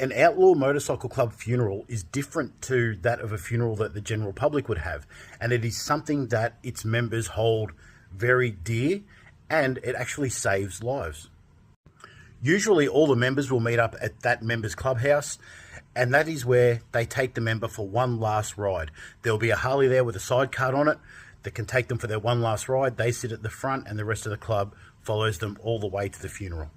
An outlaw motorcycle club funeral is different to that of a funeral that the general public would have, and it is something that its members hold very dear, and it actually saves lives. Usually all the members will meet up at that member's clubhouse, and that is where they take the member for one last ride. There'll be a Harley there with a side cart on it that can take them for their one last ride. They sit at the front and the rest of the club follows them all the way to the funeral.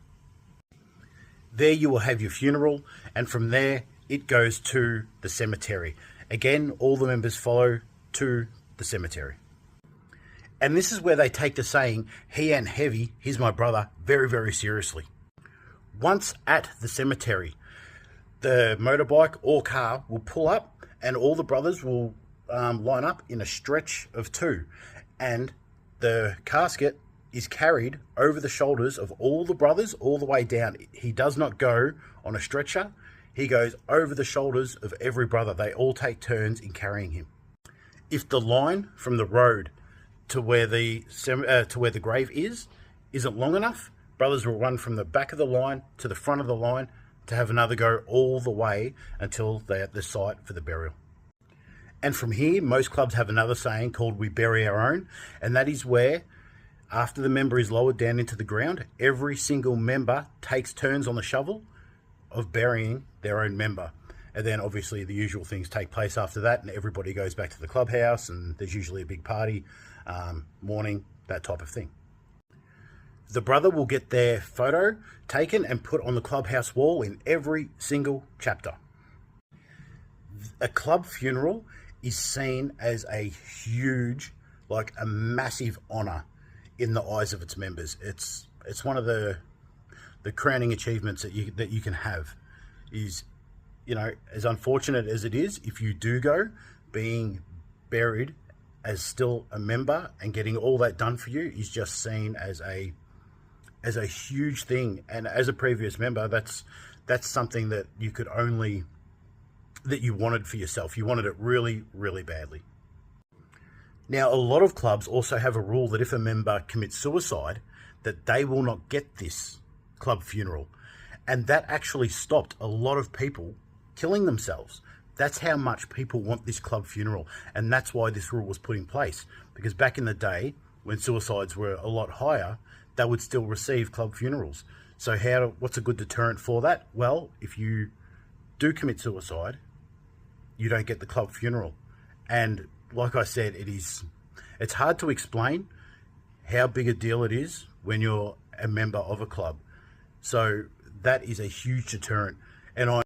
There you will have your funeral, and from there it goes to the cemetery. Again, all the members follow to the cemetery. And this is where they take the saying, "He and heavy, he's my brother," very, very seriously. Once at the cemetery, the motorbike or car will pull up and all the brothers will line up in a stretch of two, and the casket is carried over the shoulders of all the brothers all the way down. He does not go on a stretcher. He goes over the shoulders of every brother. They all take turns in carrying him. If the line from the road to where the grave isn't long enough, brothers will run from the back of the line to the front of the line to have another go all the way until they're at the site for the burial. And from here, most clubs have another saying called "We bury our own," and that is where, after the member is lowered down into the ground, every single member takes turns on the shovel of burying their own member. And then obviously the usual things take place after that, and everybody goes back to the clubhouse, and there's usually a big party, mourning, that type of thing. The brother will get their photo taken and put on the clubhouse wall in every single chapter. A club funeral is seen as a huge, like a massive honor in the eyes of its members. It's one of the crowning achievements that you can have. Is, you know, as unfortunate as it is, if you do go, being buried as still a member and getting all that done for you is just seen as a huge thing. And as a previous member, that's something that you could only, that you wanted for yourself. You wanted it really, really badly. Now, a lot of clubs also have a rule that if a member commits suicide, that they will not get this club funeral. And that actually stopped a lot of people killing themselves. That's how much people want this club funeral. And that's why this rule was put in place. Because back in the day, when suicides were a lot higher, they would still receive club funerals. So what's a good deterrent for that? Well, if you do commit suicide, you don't get the club funeral. And like I said, it's hard to explain how big a deal it is when you're a member of a club. So that is a huge deterrent. And